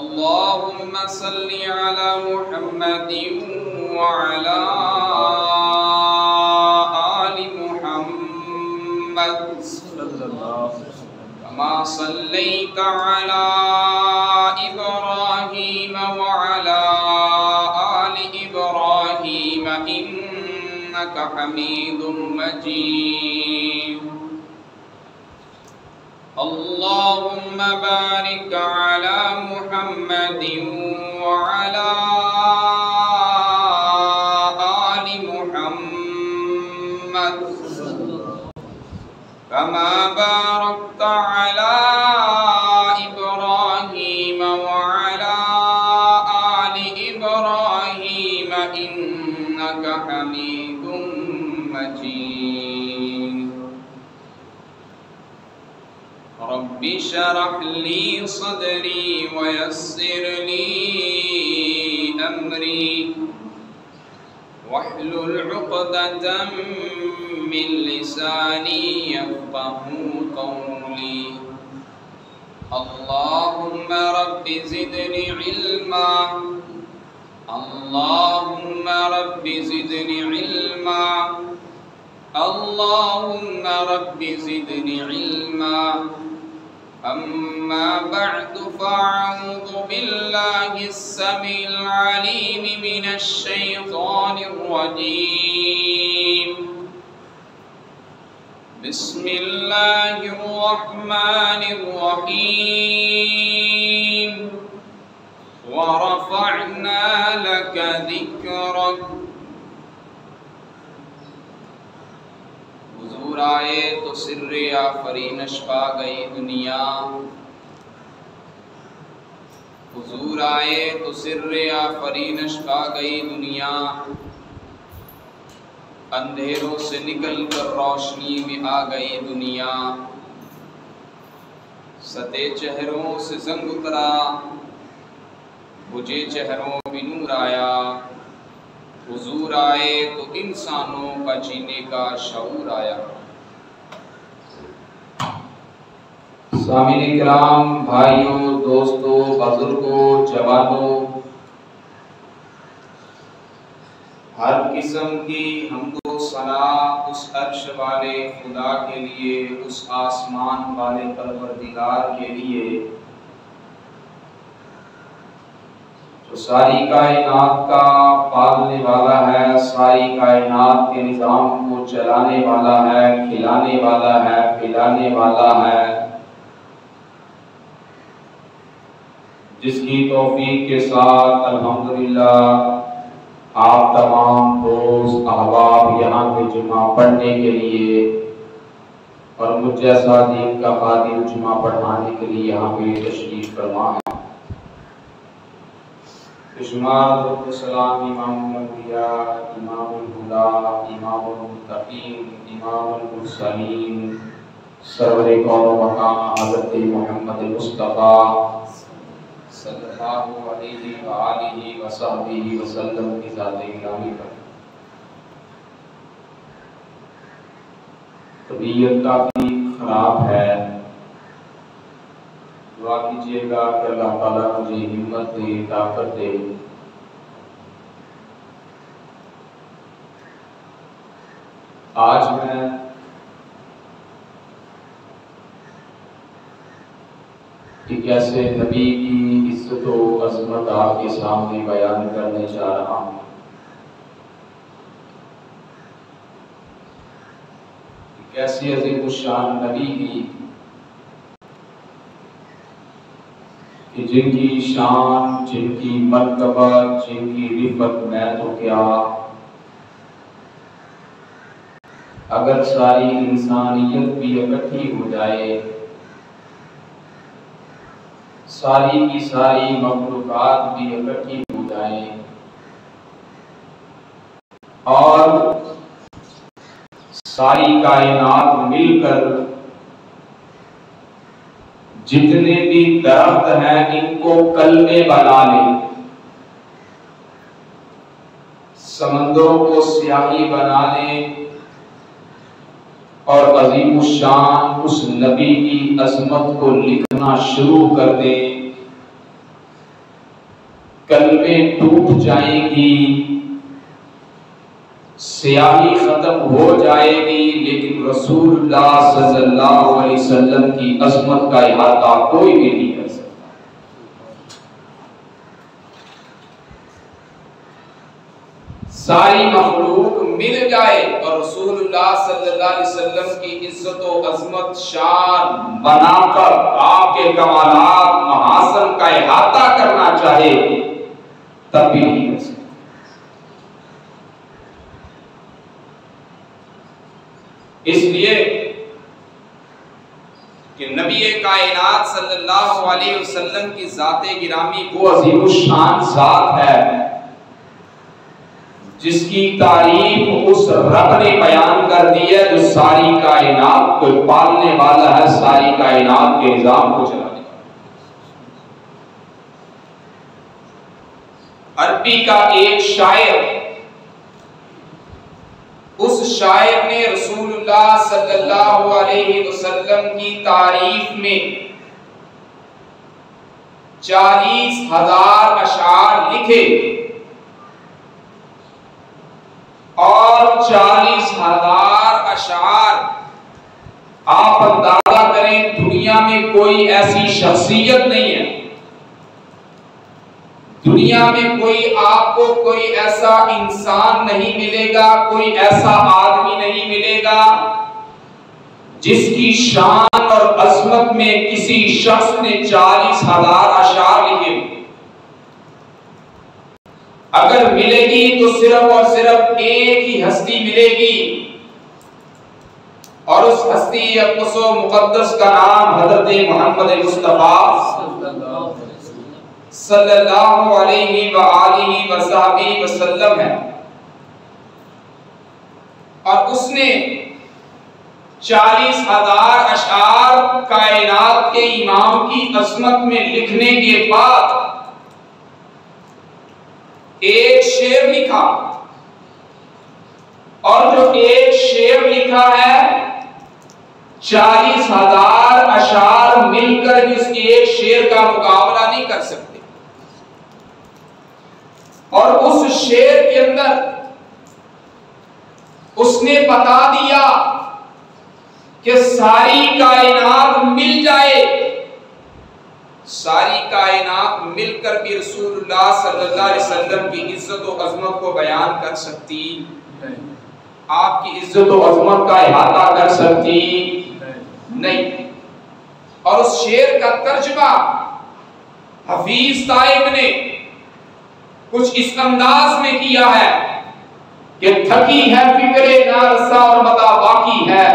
अल्लाहुम्मा सल्ली अला मुहम्मदिन व अला आलि मुहम्मद कमा सल्लैता अला इब्राहीम व अला आलि इब्राहीम इन्नका हमीदुम मजीद। अल्लाहुम्मा बारिक अला मुहम्मदिन व अला आलि मुहम्मद कमा बारकता अला इब्राहीम व अला आलि इब्राहीम इन्नका हमीदुम मजीद। रब्बि शरह ली सदरी व यस्सिर ली अमरी वहलुल उक़दतम मिन लिसानी यफ़क़हू क़ौली। अल्लाहुम्मा रब्बि ज़िदनी इल्मा, अल्लाहुम्मा रब्बि ज़िदनी इल्मा, अल्लाहुम्मा रब्बि ज़िदनी इल्मा। अम्मा बअदु फ़अऊज़ु बिल्लाहि अस्समीइल अलीम मिनश शैतानिर रजीम। बिस्मिल्लाहिर रहमानिर रहीम। व रफ़अना लका ज़िक्रक। हुजूर आए तो सिर्रे आफरीनश पा गई दुनिया, हुजूर आए तो सिर्रे आफरीनश पा गई दुनिया। अंधेरों से निकल कर रोशनी में आ गई दुनिया। सते चेहरों से जंग उतरा, बुझे चेहरों में नूर आया। हुजूर आए तो इंसानों का जीने का शऊर आया। सामीन किराम, भाइयों, दोस्तों, बुजुर्गों, जवानों, हर किस्म की हमदो सना उस अर्श वाले खुदा के लिए, उस आसमान वाले परवरदिगार के लिए जो सारी कायनात का पालने वाला है, सारी कायनात के निज़ाम को चलाने वाला है, खिलाने वाला है, पिलाने वाला है, जिसकी तौफीक के साथ अल्हम्दुलिल्लाह आप तमाम दोस्त अहबाब यहाँ पे जुमा पढ़ने के लिए और मुझ जैसा दीन का खादिम जुमा पढ़ाने के लिए यहाँ पे तशरीफ फरमा है। बेशुमार सलाम इमामुल अंबिया, इमामुल हुदा, इमामुल मुत्तकीन, इमामुल मुरसलीन, सरवरे कौन व मकाम हज़रत मोहम्मद मुस्तफ़ा सल्लल्लाहु अलैहि व आलिहि व सहबिहि व सल्लम की ज़ात-ए गिरामी पर। तबीयत काफ़ी ख़राब है, दुआ कीजिएगा कि अल्लाह ताला मुझे हिम्मत दे, ताकत दे। आज मैं कि कैसे नबी की इज्जत व अज़मत आपके सामने बयान करने जा रहा हूँ। कैसी अज़ीमुश्शान नबी की कि जिनकी शान, जिनकी मर्तबा, जिनकी रिफ़त मैं तो क्या, अगर सारी इंसानियत भी इकट्ठी हो जाए, सारी की सारी मखलूक़ात भी इकट्ठी हो जाए और सारी कायनात मिलकर जितने भी दरख्त हैं इनको कलमे बना ले, समंदरों को स्याही बना ले और अज़ीमुश्शान उस नबी की अज़मत को लिखना शुरू कर दे, कलमें टूट जाएंगी, स्याही खत्म हो जाएगी, लेकिन रसूलुल्लाह सल्लल्लाहु अलैहि वसल्लम की अजमत का इहाता कोई भी नहीं कर सकता। सारी मखलूक मिल जाए और रसूलुल्लाह सल्लल्लाहु अलैहि वसल्लम की इज्जत और अजमत शान बनाकर आपके कमालात महासन का इहाता करना चाहे तब भी नहीं कर सकते। इसलिए कि नबी कायनात सल्लल्लाहु अलैहि वसल्लम की ज़ाते गिरामी वो अज़ीमुश्शान ज़ात है जिसकी तारीफ उस रब ने बयान कर दी है जो सारी कायनात को पालने वाला है, सारी कायनात के निजाम को चलाने वाला। अरबी का एक शायर, उस शायर ने रसूलुल्लाह सल्लल्लाहु अलैहि वसल्लम की तारीफ में 40,000 अशार लिखे और 40,000 अशार आप अंदाजा करें, दुनिया में कोई ऐसी शख्सियत नहीं है, दुनिया में कोई आपको कोई ऐसा इंसान नहीं मिलेगा, कोई ऐसा आदमी नहीं मिलेगा जिसकी शान और अजमत में किसी शख्स ने 40,000 अशार लिखे। अगर मिलेगी तो सिर्फ और सिर्फ एक ही हस्ती मिलेगी और उस हस्ती अक़दस मुक़द्दस का नाम हज़रत मोहम्मद मुस्तफ़ा सल्लल्लाहु अलैहि व आलिहि वसल्लम है। और उसने 40,000 अशार कायनात के इमाम की अज़मत में लिखने के बाद एक शेर लिखा, और जो एक शेर लिखा है 40,000 अशार मिलकर भी उस एक शेर का मुकाबला नहीं कर सकते। और उस शेर के अंदर उसने बता दिया कि सारी कायनात मिल जाए, सारी कायनात मिलकर भी रसूलुल्लाह सल्लल्लाहु अलैहि वसल्लम की इज्जत और अजमत को बयान कर सकती नहीं, आपकी इज्जत और अजमत का इहाता कर सकती नहीं। और उस शेर का तर्जुमा हफीज ताइब ने कुछ इस अंदाज में किया है कि थकी है फिक्रे नारसा और मदा बाकी है,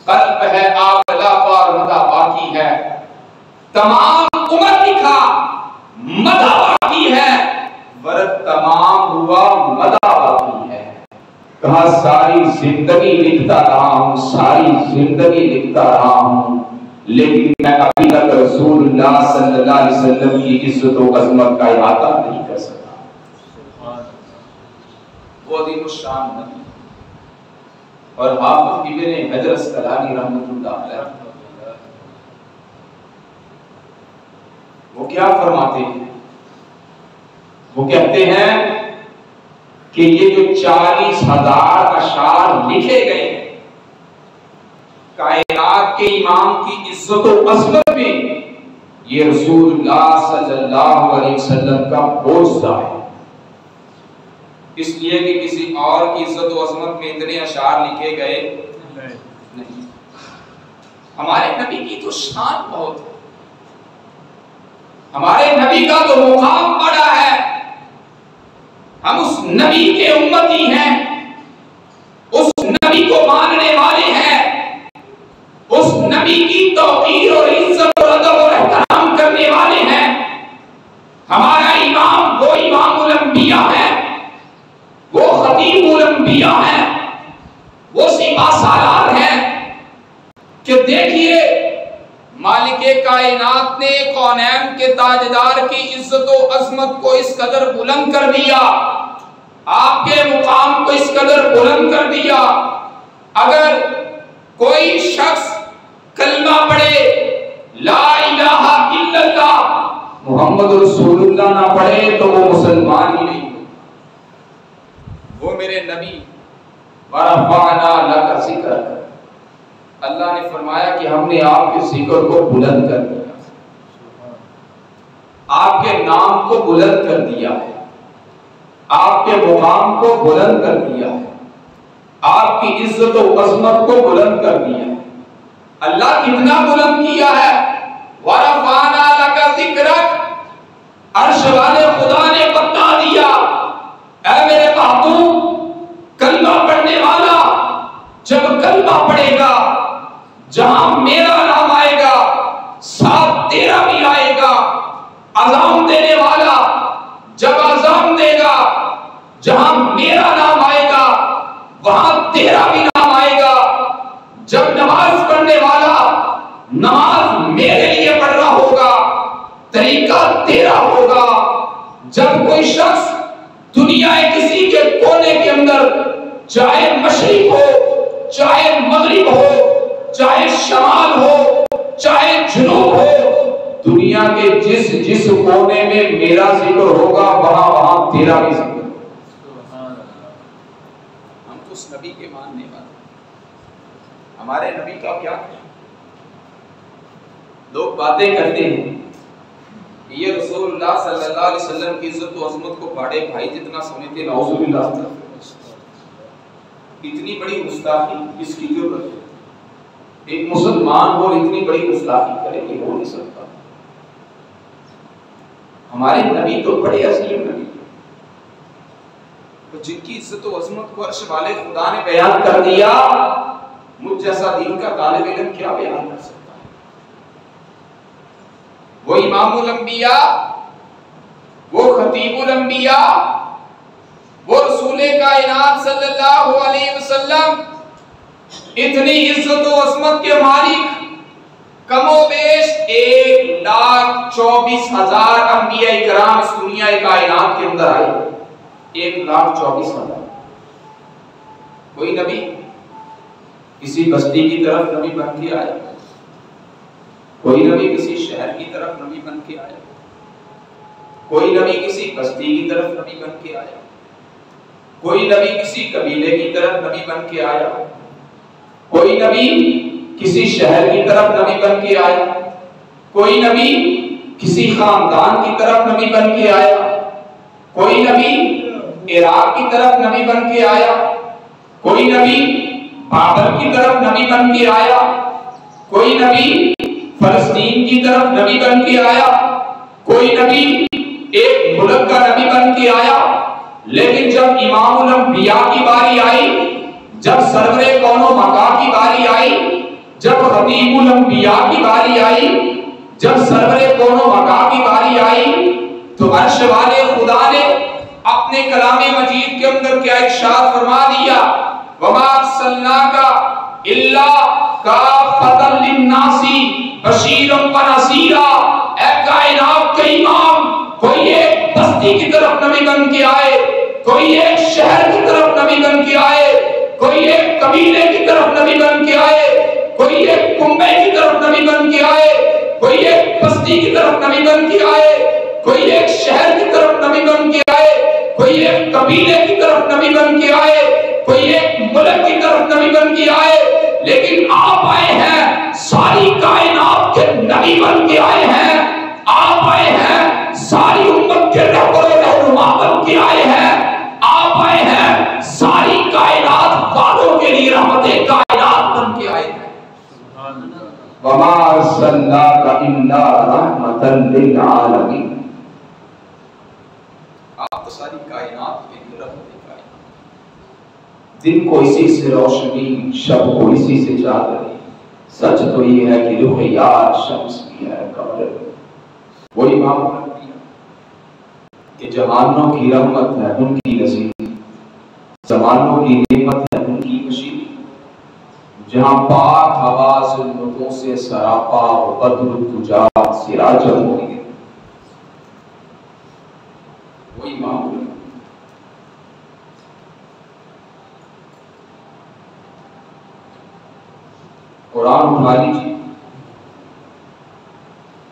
कल्ब है आगला और मदा बाकी है, तमाम उम्र लिखा मदा बाकी है, वरत तमाम हुआ मदा बाकी है। कहा सारी जिंदगी लिखता रहा हूं, सारी जिंदगी लिखता रहा हूं, लेकिन मैं अभी तक रसूलुल्लाह सल्लल्लाहु अलैहि वसल्लम की इज्जत और अजमत का इहाता नहीं कर सका। वो अज़ीमुश्शान नबी। और हाफ़िज़ इब्न हजर अस्क़लानी रहमतुल्लाह अलैह वो क्या फरमाते हैं, वो कहते हैं कि ये जो 40,000 अशार लिखे गए हैं कायनात के इमाम की इज्जत और अज़मत में, ये रसूलुल्लाह सल्लल्लाहु अलैहि वसल्लम का बोझा है। इसलिए कि किसी और की इज्जत और अज़मत में इतने अशार लिखे गए नहीं। हमारे नबी की तो शान बहुत है, हमारे नबी का तो मुकाम बड़ा है, हम उस नबी के उम्मती हैं, उस नबी को मानने वाले हैं, उस नबी की तौक़ीर और इज्जत और अदब और एहतराम करने वाले हैं। हमारा इमाम वो इमामुल अंबिया है, वो खतीमुल अंबिया है, वो सिपासालार है कि देखिए मालिके कायनात ने कौनैन के ताजदार की इज्जत और अजमत को इस कदर बुलंद कर दिया, आपके मुकाम को इस कदर बुलंद कर दिया। अगर कोई शख्स कलमा पढ़े ला इलाहा इल्लल्लाह मोहम्मद रसूलुल्लाह ना पढ़े तो वो मुसलमान ही नहीं। वो मेरे नबी वरफ़अना लका ज़िक्रक, अल्लाह ने फरमाया कि हमने आपके जिक्र को बुलंद कर दिया, आपके नाम को बुलंद कर दिया है, आपके मुकाम को बुलंद कर दिया है, आपकी इज्जत और अजमत को बुलंद कर दिया है। अल्लाह कितना बुलंद किया है, वरफ़अना लका ज़िक्रक, अर्श वाले खुदा ने बता दिया, ऐ मेरे महबूब, कलमा पढ़ने वाला जब कलमा पढ़ेगा, जहां मेरा नाम आएगा साथ तेरा भी आएगा। अज़ान देने वाला जब अज़ान देगा, जहां मेरा नाम आएगा वहां तेरा भी नाम आएगा। जब नमाज पढ़ने वाला नमाज मेरे लिए पढ़ रहा होगा, तरीका तेरा होगा। जब कोई शख्स दुनिया किसी के कोने के अंदर, चाहे मशरिक हो, चाहे मगरिब हो, चाहे शमाल हो, चाहे जुनूब हो, दुनिया के जिस कोने में मेरा जिक्र होगा वहां वहां तेरा भी जिक्र। हम तो उस नबी के मानने वाले, हमारे नबी का क्या है? लोग बातें करते हैं ये रसूलुल्लाह सल्लल्लाहु अलैहि वसल्लम की इज्जत और अजमत को बड़े भाई जितना समझते, नाउजुबिल्लाह। इतनी बड़ी गुस्ताखी किसकी जरूरत है? एक मुसलमान हो इतनी बड़ी गुस्ताखी करे, ये हो नहीं सकता। हमारे नबी तो बड़े अजीम नबी, तो जिनकी इज्जत और अजमत को अर्श वाले खुदा ने बयान कर दिया, मुझ जैसा दीन का तालिब इल्म क्या बयान कर सकता? वो इमामुल अंबिया, वो खतीबुल अंबिया, वो रसूले कायनात सल्लल्लाहु अलैहि वसल्लम, इतनी इज्जत और अज़मत के मालिक, कमोबेश 1,24,000 अंबिया इकराम इस दुनिया कायनात के अंदर आए। 1,24,000। कोई नबी किसी बस्ती की तरफ नबी बन के आया, कोई नबी किसी शहर की तरफ नबी बन के आया, कोई नबी किसी बस्ती की तरफ नबी बन के आया, कोई नबी किसी कबीले की तरफ नबी बन के आया, कोई नबी किसी शहर की तरफ नबी बन के आया, कोई नबी किसी खानदान की तरफ नबी बन के आया, कोई नबी इराक की तरफ नबी बन के आया, कोई नबी बाबर की तरफ नबी बन के आया, कोई नबी फलस्तीन की तरफ नबी बन के आया, कोई नबी एक मुल्क का नबी बन के आया। लेकिन जब इमामुल अंबिया की बारी आई, जब सरवरे कौनो मका की बारी आई, जब खतीबुल अंबिया की बारी आई, जब सरवरे कौनो मका की बारी आई, तो अर्श वाले खुदा ने अपने कलामे मजीद के अंदर क्या इरशाद फरमा दिया, वमा अर्सलनाका इल्ला काफतल लिन्नासी बशीरम व नज़ीरा। ऐ कायनात के इमाम, कोई एक बस्ती की तरफ नबी बन के आए, कोई एक शहर की तरफ नबी बन के आए, कोई एक कबीले की तरफ नबी बन के आए, कोई एक कुंबे की तरफ नबी बन के आए, कोई एक बस्ती की तरफ नबी बन के आए, कोई एक शहर की तरफ नबी बन के आए, कोई एक कबीले की तरफ नबी बन के आए, कोई एक मुल्क की तरफ नबी बन के आए। लेकिन आप आए हैं सारी कायनात के नबी बन के आए हैं, आप आए हैं सारी उम्मत के रहनुमा बन के आए हैं, आप आए हैं सारी कायनात वालों के लिए रहमते कायनात बन के आए हैं। वमा अर्सलनाका इल्ला रहमतन लिल आलमीन। आप तो सारी कायनात के लिए रहमते कायनात। दिन को इसी से रोशनी, शब को इसी से चादर। सच तो ये है कि रुह यार शम्स भी है कमर। वो इमाम कि जवानों की रहमत है उनकी नसीब, जवानों की नेमत है उनकी खुशी। जहां पाक हवा जुल्मतों से सरापा बद्र तुजा सिराज होगी। वो इमाम कुरान उठा लीजिए,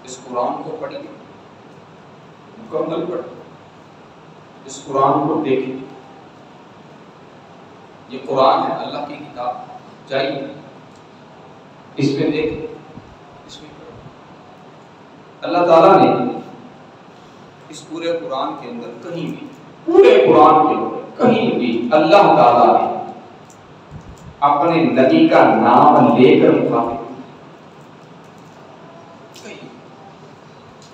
इस कुरान को पढ़िए, मुकम्मल पढ़ें, इस कुरान को देखें। ये कुरान है, अल्लाह की किताब, जाइए इसमें देखें, इसमें पढ़ें। अल्लाह ताला ने इस पूरे कुरान के अंदर कहीं भी, पूरे कुरान के अंदर कहीं भी अल्लाह ताला ने अपने नबी का नाम लेकर मुखातिब,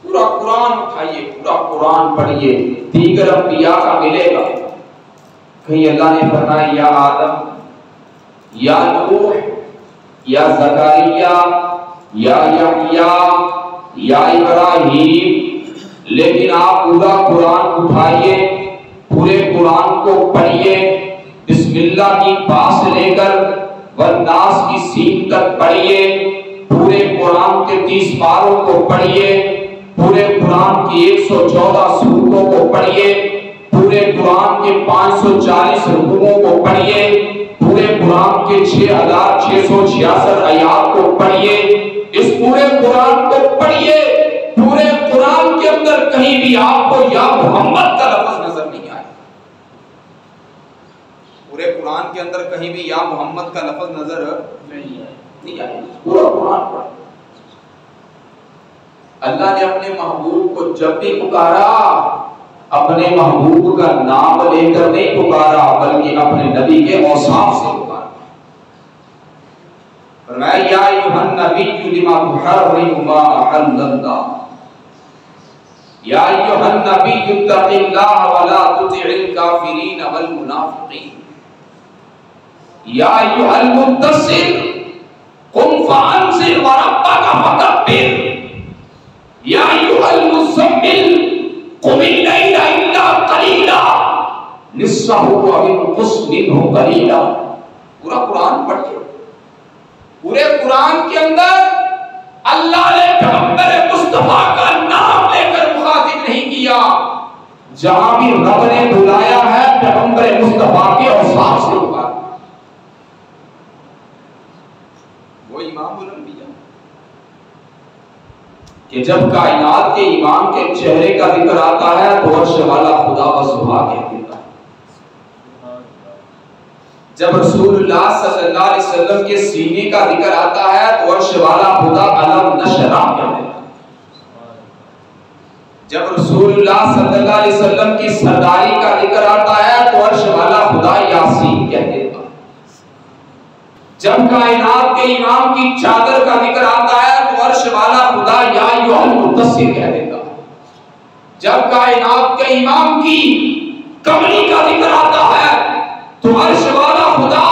पूरा कुरान उठाइए, पूरा कुरान पढ़िए, दीगर अंबिया का मिलेगा। कहीं अल्लाह ने फरमाया या आदम, या नूह, या ज़करिया, या यहया, या इब्राहिम। लेकिन आप पूरा कुरान उठाइए, पूरे कुरान को पढ़िए, बिस्मिल्लाह की बात से लेकर वन्नास की सीन तक पढ़िए, पूरे कुरान के 30 पारों को पढ़िए, पूरे कुरान की 114 सूरतों को पढ़िए, पूरे कुरान के 540 रुकुओं को पढ़िए, पूरे कुरान के 6666 आयात को पढ़िए। इस पूरे कुरान को पढ़िए, पूरे कुरान के अंदर कहीं भी आपको या मोहम्मद का लफ्ज नजर नहीं आए। पूरे कुरान के अंदर कहीं भी या मोहम्मद का लफ्ज नजर नहीं आए। पूरा कुरान पढ़। अल्लाह ने अपने महबूब को जब भी पुकारा, अपने महबूब का नाम लेकर नहीं पुकारा, बल्कि अपने नबी के औसाफ से पुकारा। फरमाया या अय्युहन नबिय्यु लिमा तुहर्रिमु मा अहल्लल्लाह, या अय्युहन नबिय्यु इत्तक़िल्लाह व ला तुति'ल काफिरीन वल मुनाफ़िक़ीन, या अय्युहल मुद्दस्सिर कुम फ़अन्ज़िर व रब्बका फ़कब्बिर, या अय्युहल मुज़्ज़म्मिल कुमिल लैला इल्ला क़लीला निस्फ़हु व इंक़ुस मिन्हु क़लीला। पूरा कुरान पढ़िए। पूरे कुरान के अंदर अल्लाह ने पैगंबर मुस्तफा का नाम लेकर मुखातिब नहीं किया। जहां भी रब ने बुलाया है पैगंबर मुस्तफा के औसाफ से बुलाया। वो इमामुल अंबिया कि जब कायनात के इमाम के चेहरे का जिक्र आता है तो अर्श वाला खुदा व सुबह कह देता है। जब रसूलुल्लाह सल्लल्लाहु अलैहि वसल्लम के सीने का जिक्र आता है तो अर्श वाला खुदा अलम नशरा कह देता है। जब रसूलुल्लाह सल्लल्लाहु अलैहि वसल्लम की सरदारी का जिक्र आता है तो अर्श वाला खुदा यासीन कह देता है। जब कायनात के इमाम की चादर का जिक्र आता है तो अर्श वाला खुदा या अय्युहल मुद्दस्सिर कह देता है। जब कायनात के इमाम की कमली का जिक्र आता है तो अर्श वाला खुदा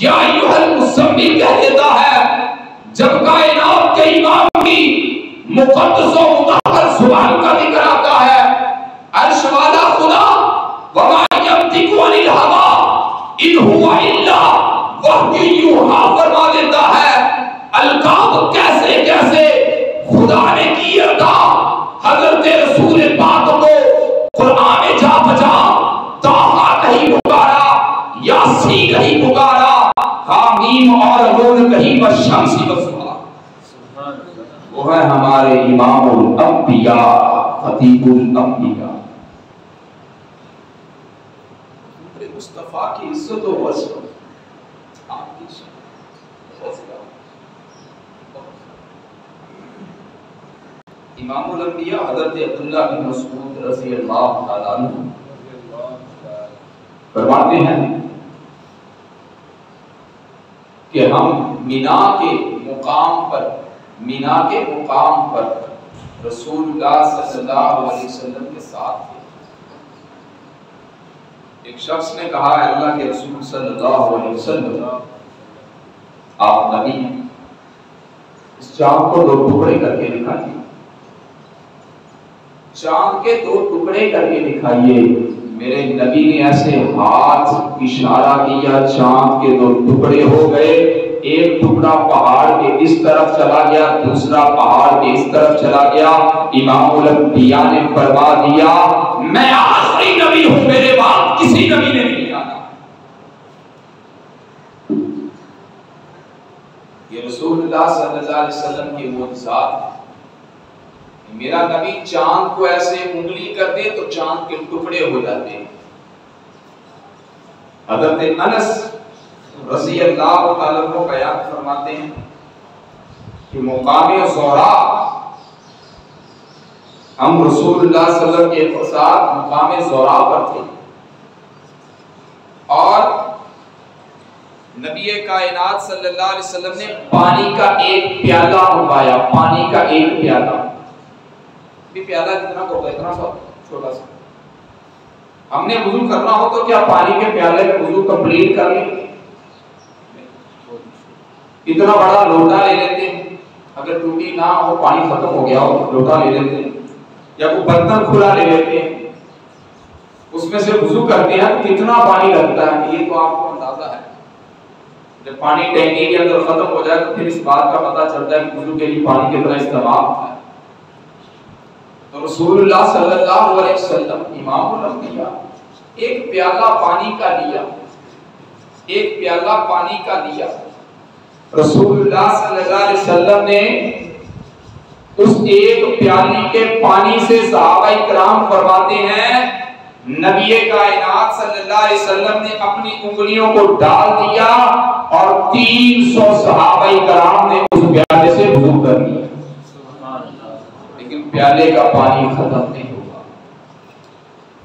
या अय्युहल मुज़्ज़म्मिल कह देता है। जब कायनात के इमाम की मुक़द्दस व मुतहहर ज़ुबान का जिक्र आता है, अर्श वाला खुदा वमा यंतिकु अनिल हवा इन हुवा इल्ला वह्युन यूहा फरमा देता है। अलकाब कैसे कैसे खुदा ने की अता हजरत रसूल पाक को कुरान में जा बजा, ताहा नहीं पुकारा, यासीन नहीं पुकारा, हामीम और नून कहीं वशम्सी वसुहा। वो है हमारे इमामुल अंबिया, खतीबुल अंबिया। मुस्तफा की इज्जत व वज़न इमामुल अंबिया हज़रत अब्दुल्लाह बिन मसऊद रज़ियल्लाहु ताला अन्हु फरमाते हैं कि हम मिना के मुकाम पर रसूलुल्लाह सल्लल्लाहु अलैहि वसल्लम के साथ थे। एक शख्स ने कहा अल्लाह के रसूल सल्लल्लाहु अलैहि वसल्लम आप नबी हैं, इस चाँद को 2 टुकड़े करके दिखाइए, चाँद के 2 टुकड़े करके दिखाइए। मेरे नबी ने ऐसे हाथ इशारा किया, चाँद के 2 टुकड़े हो गए। एक टुकड़ा पहाड़ के इस तरफ चला गया, दूसरा पहाड़ के इस तरफ चला गया। इमामुल अंबिया ने फरमा दिया मैं आखिरी नबी हूं, मेरे बाद किसी नबी ने नहीं आना। ये रसूलुल्लाह सल्लल्लाहु अलैहि वसल्लम की मोअज़िज़ात मेरा नबी चांद को ऐसे उंगली कर दे तो चांद के टुकड़े हो जाते हैं। हज़रत अनस रज़ी अल्लाह ताला को बयान फरमाते हैं कि मुकामे ज़ोहरा हम रसूलुल्लाह सल्लल्लाहु अलैहि वसल्लम के साथ मुकामे ज़ोहरा पर थे और नबी कायनात सल्लल्लाहु अलैहि वसल्लम ने पानी का एक प्याला उठाया। पानी का एक प्याला, भी प्याला कितना होता है? इतना सा छोटा सा। हमने वुजू करना हो तो क्या पानी के प्याले में वुजू कंप्लीट कर लेंगे? इतना बड़ा लोटा ले लेते हैं, अगर टूटी ना हो, पानी खत्म हो गया हो, लोटा ले लेते हैं, या कोई बर्तन खुला ले लेते हैं, उसमें से वुजू करते हैं तो कितना पानी लगता है ये तो आपको अंदाजा है। जब पानी टैंकी के अंदर खत्म हो जाए तो फिर इस बात का पता चलता है कि वुजू के लिए पानी कितना इस्तेमाल होता है। तो रसूलुल्लाह सल्लल्लाहु अलैहि वसल्लम इमामुल अंबिया एक प्याला पानी का लिया, एक प्याला पानी का लिया। रसूलुल्लाह सल्लल्लाहु अलैहि वसल्लम ने उस एक प्याली के पानी से सहाबा इकराम फरमाते हैं नबी कायनात सल्लल्लाहु अलैहि वसल्लम ने अपनी उंगलियों को डाल दिया और 300 सहाबा इकराम ने उस प्याले से वुजू कर लिया। लेकिन प्याले का पानी खत्म नहीं हुआ।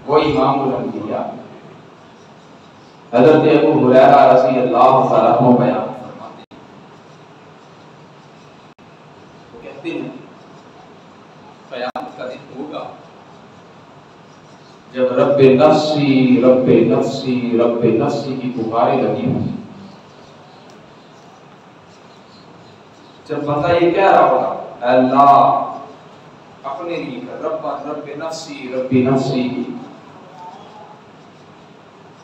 वो इमामुल अंबिया हज़रत अबू हुरैरा रज़ी अल्लाह ताला अन्हु बयान फरमाते हैं, वो कहते हैं क़यामत का दिन होगा जब रब्बे नफ्सी रब्बे नफ्सी रब्बे नफ्सी की पुकारें लगी होंगी। जब बंदा ये कह रहा होगा अल्लाह अपने लिए कर, रब्बे नफ्सी रब्बे नफ्सी,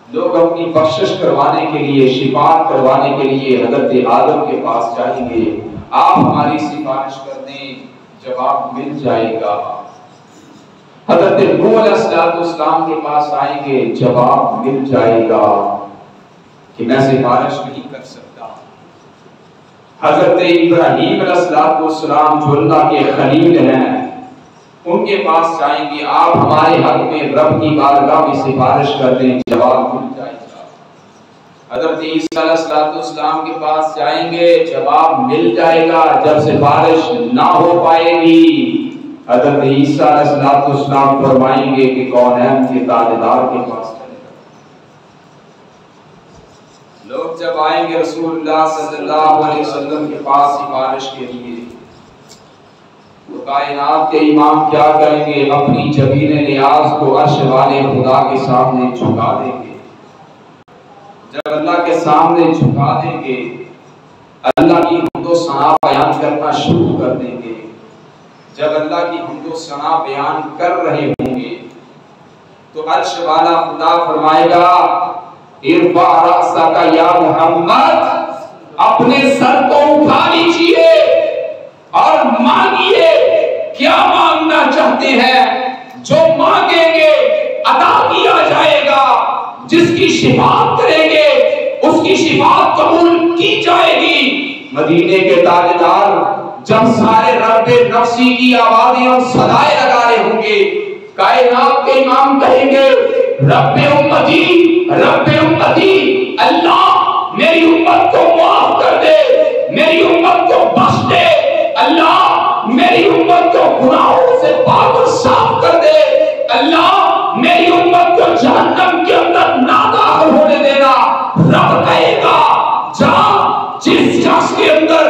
लोग अपनी बख्शिश करवाने के लिए, शिफाअत करवाने के लिए हज़रत आदम के पास जाएंगे, आप हमारी सिफारिश कर दें, जवाब मिल जाएगा। हज़रत नूह अलैहिस्सलाम के पास आएंगे, जवाब मिल जाएगा कि मैं सिफारिश नहीं कर सकता। हज़रत इब्राहीम अलैहिस्सलाम जो अल्लाह के खलील हैं, उनके पास जाएंगे, आप हमारे हक में रब की बारगाह में सिफारिश कर दें, जवाब मिल जाएगा। हज़रत ईसा अलैहिस्सलाम के पास जाएंगे, जवाब मिल जाएगा। जब सिफारिश ना हो पाएगी, हज़रत ईसा अलैहिस्सलाम फरमाएंगे कि कौनैन के ताजदार के पास चलेगा। लोग जब आएंगे रसूलुल्लाह सल्लल्लाहु अलैहि वसल्लम के पास सिफारिश के लिए, तो कायनात के इमाम क्या करेंगे? अपनी जबीन नियाज को अर्श वाले खुदा के सामने झुका देंगे। जब अल्लाह के सामने झुका देंगे, अल्लाह की हमदो सना बयान करना शुरू कर देंगे। जब अल्लाह की हमदो सना बयान कर रहे होंगे तो अर्श वाला खुदा फरमाएगा इरफा रअसका या मोहम्मद, अपने सर को उठा लीजिए और मांगिए, क्या मांगना चाहते हैं, जो मांगेंगे अता किया जाएगा। जिसकी शिफाअत करेंगे उसकी शिफाअत कबूल की जाएगी। मदीने के ताजदार जब सारे रब्बे नफ्सी की आवाजें और सदाएं लगा रहे होंगे, कायनात के इमाम कहेंगे रब्बे उम्मती, अल्लाह मेरी उम्मत को माफ कर दे, मेरी उम्मत को बख्श दे, अल्लाह मेरी उम्मत को गुनाहों से पाक और साफ कर दे, अल्लाह मेरी उम्मत को जहन्नम के अंदर ना दाखिल होने देना। रब कहेगा जा, जिस शख्स के अंदर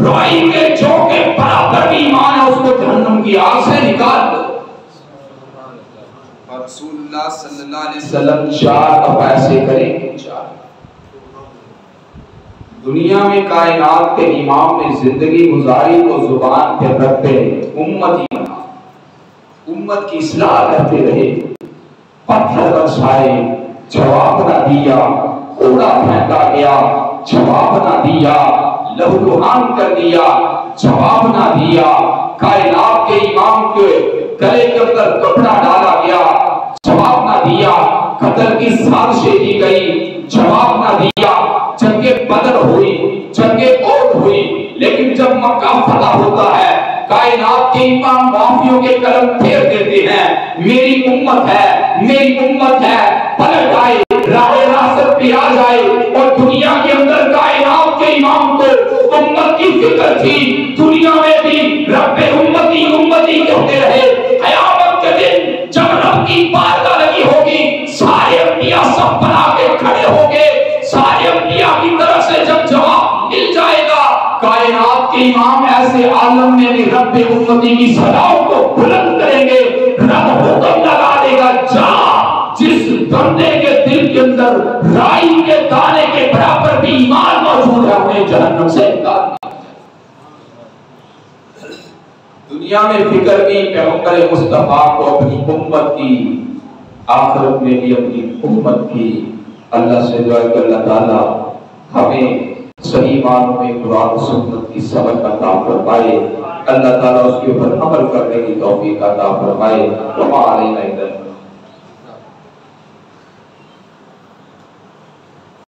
रोई के झोंके बराबर भी ईमान है, उसको जहन्नम की आग से निकाल दो। रसूलुल्लाह सल्लल्लाहु अलैहि वसल्लम 4 दफा ऐसे करेंगे। 4 दुनिया में कायनात के इमाम ने जिंदगी गुजारी तो जुबान पे रखते उम्मती बना, उम्मत की इस्लाह करते रहे, पत्थर बरसाए, जवाब ना दिया, कूड़ा फेंका गया, जवाब ना दिया, लहूलुहान कर दिया, जवाब ना दिया, कायनात के इमाम के गले के अंदर कपड़ा डाला गया, जवाब ना दिया, कत्ल की साजिशें की गई, जवाब ना दिया, जंगे बदर हुई, जंगे ओहद हुई, लेकिन जब मक्का फतह होता है, कायनात के इमाम माफियों के कलम फेर देते हैं, मेरी उम्मत है, मेरी उम्मत है, पलट आए, राहे रासत पे आ जाए। और दुनिया के अंदर कायनात के इमाम को उम्मत की फिक्र थी, दुनिया में भी रब्बे उम्मती उम्मती कहते रहे। क़यामत के दिन जब रब की बारगाह लगी होगी, सारे अंबिया सब बना के खड़े होंगे, सारे अंबिया की तरफ से जब जवाब मिल जाएगा, कायनात के इमाम ऐसे आलम में भी रब्बे उम्मती की सदाओं को बुलंद करेंगे। रब हुक्म लगा देगा, जा, जिस बंदे के दिल के अंदर राई के दाने के बराबर भी ईमान मौजूद है, उन्हें जहन्नम से निकाल। दुनिया में फिक्र की पैगंबर मुस्तफा को अपनी उम्मत की, आखिरत में भी अपनी उम्मत की। अल्लाह से दुआ कि अल्लाह ताला हमें सही मानों में कुरान सुन्नत की समझ अता फरमाए, अल्लाह ताला उसके ऊपर अमल करने की तौफीक अता फरमाए।